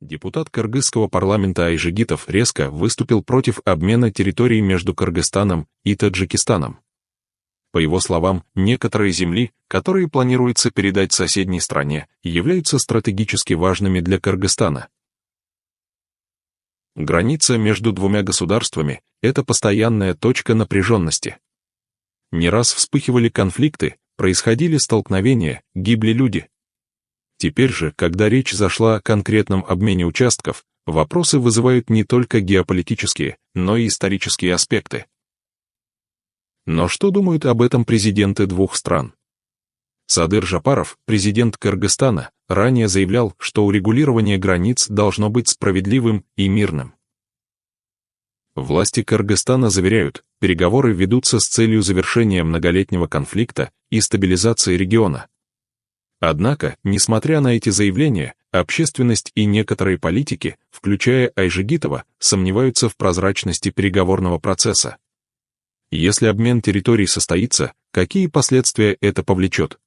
Депутат кыргызского парламента Айжигитов резко выступил против обмена территорий между Кыргызстаном и Таджикистаном. По его словам, некоторые земли, которые планируется передать соседней стране, являются стратегически важными для Кыргызстана. Граница между двумя государствами – это постоянная точка напряженности. Не раз вспыхивали конфликты, происходили столкновения, гибли люди. Теперь же, когда речь зашла о конкретном обмене участков, вопросы вызывают не только геополитические, но и исторические аспекты. Но что думают об этом президенты двух стран? Садыр Жапаров, президент Кыргызстана, ранее заявлял, что урегулирование границ должно быть справедливым и мирным. Власти Кыргызстана заверяют, переговоры ведутся с целью завершения многолетнего конфликта и стабилизации региона. Однако, несмотря на эти заявления, общественность и некоторые политики, включая Айжигитова, сомневаются в прозрачности переговорного процесса. Если обмен территорий состоится, какие последствия это повлечет?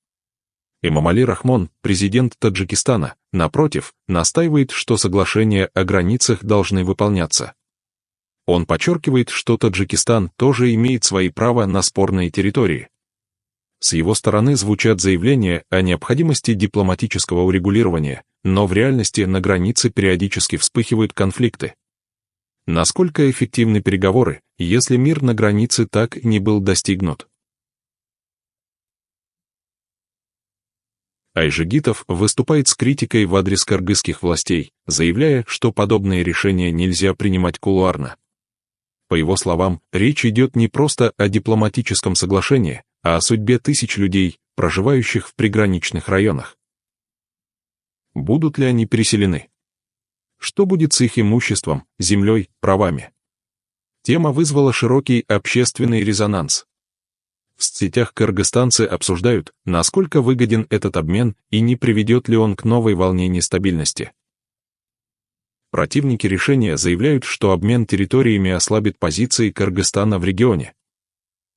Эмомали Рахмон, президент Таджикистана, напротив, настаивает, что соглашения о границах должны выполняться. Он подчеркивает, что Таджикистан тоже имеет свои права на спорные территории. С его стороны звучат заявления о необходимости дипломатического урегулирования, но в реальности на границе периодически вспыхивают конфликты. Насколько эффективны переговоры, если мир на границе так и не был достигнут? Айжигитов выступает с критикой в адрес кыргызских властей, заявляя, что подобные решения нельзя принимать кулуарно. По его словам, речь идет не просто о дипломатическом соглашении, а о судьбе тысяч людей, проживающих в приграничных районах. Будут ли они переселены? Что будет с их имуществом, землей, правами? Тема вызвала широкий общественный резонанс. В сетях кыргызстанцы обсуждают, насколько выгоден этот обмен и не приведет ли он к новой волне нестабильности. Противники решения заявляют, что обмен территориями ослабит позиции Кыргызстана в регионе.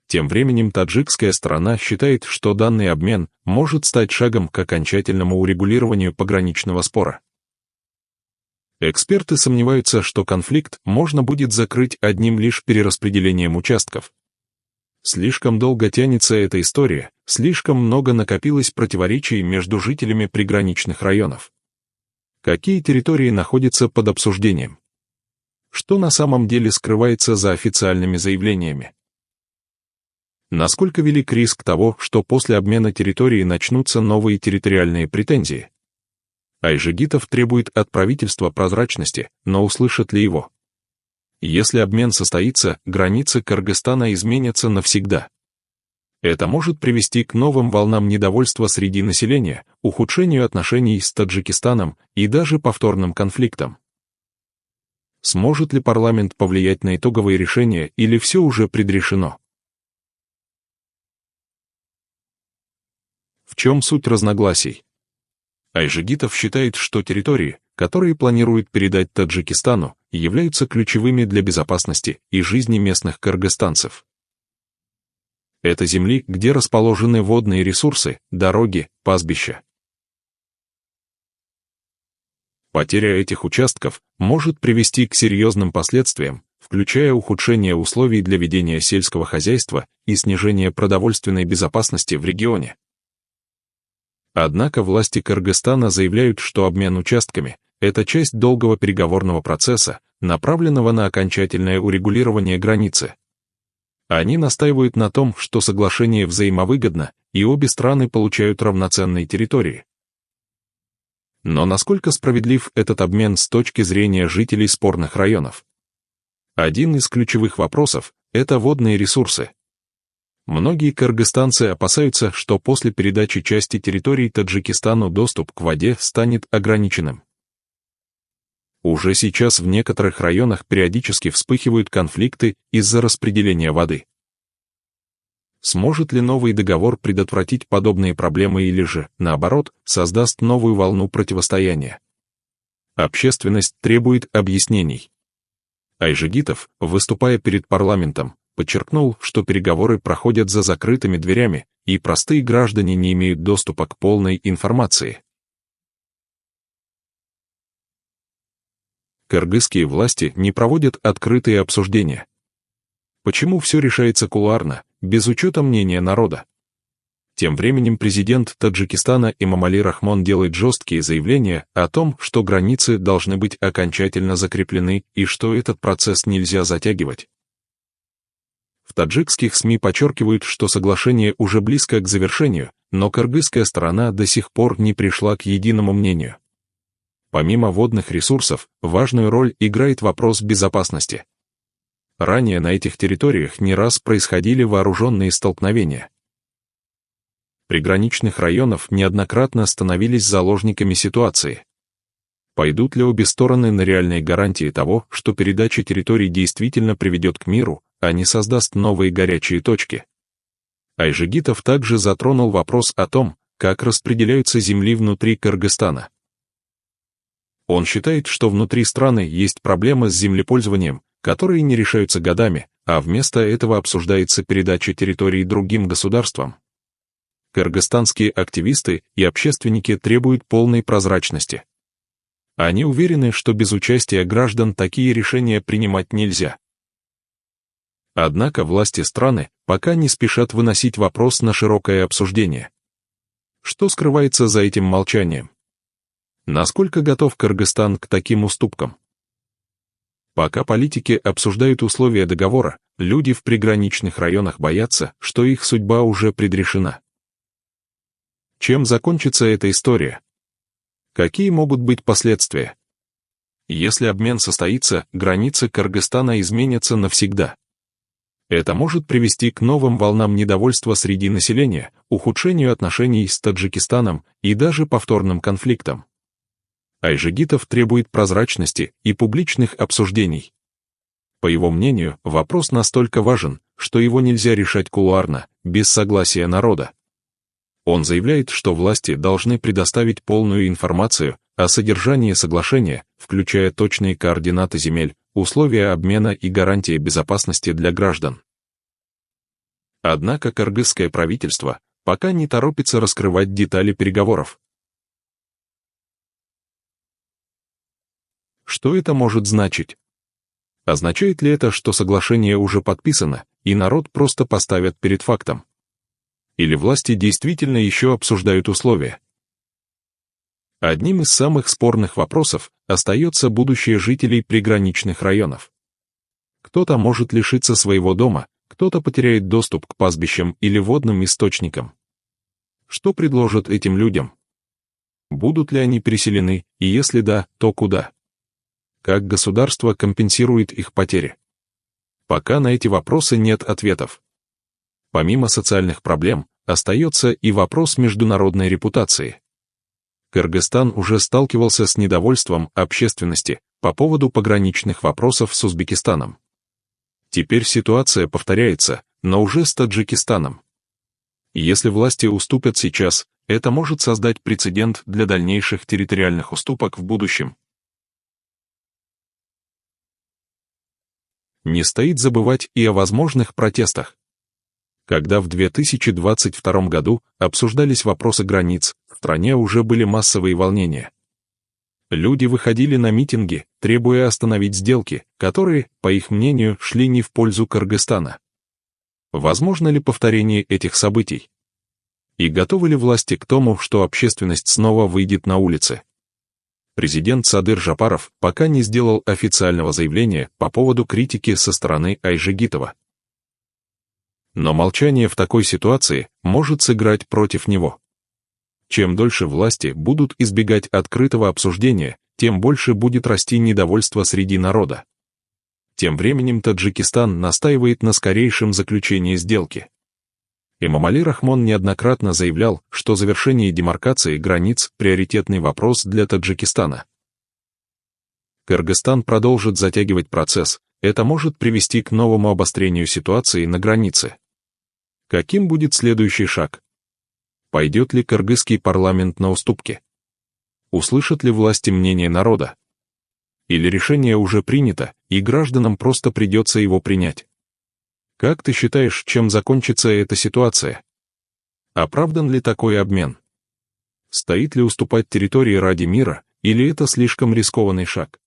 Тем временем таджикская сторона считает, что данный обмен может стать шагом к окончательному урегулированию пограничного спора. Эксперты сомневаются, что конфликт можно будет закрыть одним лишь перераспределением участков. Слишком долго тянется эта история, слишком много накопилось противоречий между жителями приграничных районов. Какие территории находятся под обсуждением? Что на самом деле скрывается за официальными заявлениями? Насколько велик риск того, что после обмена территории начнутся новые территориальные претензии? Айжигитов требует от правительства прозрачности, но услышат ли его? Если обмен состоится, границы Кыргызстана изменятся навсегда. Это может привести к новым волнам недовольства среди населения, ухудшению отношений с Таджикистаном и даже повторным конфликтам. Сможет ли парламент повлиять на итоговые решения или все уже предрешено? В чем суть разногласий? Айжигитов считает, что территории, которые планируют передать Таджикистану, являются ключевыми для безопасности и жизни местных кыргызстанцев. Это земли, где расположены водные ресурсы, дороги, пастбища. Потеря этих участков может привести к серьезным последствиям, включая ухудшение условий для ведения сельского хозяйства и снижение продовольственной безопасности в регионе. Однако власти Кыргызстана заявляют, что обмен участками – это часть долгого переговорного процесса, направленного на окончательное урегулирование границы. Они настаивают на том, что соглашение взаимовыгодно, и обе страны получают равноценные территории. Но насколько справедлив этот обмен с точки зрения жителей спорных районов? Один из ключевых вопросов – это водные ресурсы. Многие кыргызстанцы опасаются, что после передачи части территорий Таджикистану доступ к воде станет ограниченным. Уже сейчас в некоторых районах периодически вспыхивают конфликты из-за распределения воды. Сможет ли новый договор предотвратить подобные проблемы или же, наоборот, создаст новую волну противостояния? Общественность требует объяснений. Айжигитов, выступая перед парламентом, подчеркнул, что переговоры проходят за закрытыми дверями, и простые граждане не имеют доступа к полной информации. Кыргызские власти не проводят открытые обсуждения. Почему все решается кулуарно, без учета мнения народа? Тем временем президент Таджикистана Эмомали Рахмон делает жесткие заявления о том, что границы должны быть окончательно закреплены и что этот процесс нельзя затягивать. В таджикских СМИ подчеркивают, что соглашение уже близко к завершению, но кыргызская сторона до сих пор не пришла к единому мнению. Помимо водных ресурсов, важную роль играет вопрос безопасности. Ранее на этих территориях не раз происходили вооруженные столкновения. Приграничных районов неоднократно становились заложниками ситуации. Пойдут ли обе стороны на реальные гарантии того, что передача территорий действительно приведет к миру, а не создаст новые горячие точки? Айжигитов также затронул вопрос о том, как распределяются земли внутри Кыргызстана. Он считает, что внутри страны есть проблемы с землепользованием, которые не решаются годами, а вместо этого обсуждается передача территорий другим государствам. Кыргызстанские активисты и общественники требуют полной прозрачности. Они уверены, что без участия граждан такие решения принимать нельзя. Однако власти страны пока не спешат выносить вопрос на широкое обсуждение. Что скрывается за этим молчанием? Насколько готов Кыргызстан к таким уступкам? Пока политики обсуждают условия договора, люди в приграничных районах боятся, что их судьба уже предрешена. Чем закончится эта история? Какие могут быть последствия? Если обмен состоится, границы Кыргызстана изменятся навсегда. Это может привести к новым волнам недовольства среди населения, ухудшению отношений с Таджикистаном и даже повторным конфликтам. Айжигитов требует прозрачности и публичных обсуждений. По его мнению, вопрос настолько важен, что его нельзя решать кулуарно, без согласия народа. Он заявляет, что власти должны предоставить полную информацию о содержании соглашения, включая точные координаты земель, условия обмена и гарантии безопасности для граждан. Однако кыргызское правительство пока не торопится раскрывать детали переговоров. Что это может значить? Означает ли это, что соглашение уже подписано, и народ просто поставят перед фактом? Или власти действительно еще обсуждают условия? Одним из самых спорных вопросов остается будущее жителей приграничных районов. Кто-то может лишиться своего дома, кто-то потеряет доступ к пастбищам или водным источникам. Что предложат этим людям? Будут ли они переселены, и если да, то куда? Как государство компенсирует их потери? Пока на эти вопросы нет ответов. Помимо социальных проблем, остается и вопрос международной репутации. Кыргызстан уже сталкивался с недовольством общественности по поводу пограничных вопросов с Узбекистаном. Теперь ситуация повторяется, но уже с Таджикистаном. Если власти уступят сейчас, это может создать прецедент для дальнейших территориальных уступок в будущем. Не стоит забывать и о возможных протестах. Когда в 2022 году обсуждались вопросы границ, в стране уже были массовые волнения. Люди выходили на митинги, требуя остановить сделки, которые, по их мнению, шли не в пользу Кыргызстана. Возможно ли повторение этих событий? И готовы ли власти к тому, что общественность снова выйдет на улицы? Президент Садыр Жапаров пока не сделал официального заявления по поводу критики со стороны Айжигитова. Но молчание в такой ситуации может сыграть против него. Чем дольше власти будут избегать открытого обсуждения, тем больше будет расти недовольство среди народа. Тем временем Таджикистан настаивает на скорейшем заключении сделки. Эмомали Рахмон неоднократно заявлял, что завершение демаркации границ – приоритетный вопрос для Таджикистана. Кыргызстан продолжит затягивать процесс, это может привести к новому обострению ситуации на границе. Каким будет следующий шаг? Пойдет ли кыргызский парламент на уступки? Услышат ли власти мнение народа? Или решение уже принято, и гражданам просто придется его принять? Как ты считаешь, чем закончится эта ситуация? Оправдан ли такой обмен? Стоит ли уступать территории ради мира, или это слишком рискованный шаг?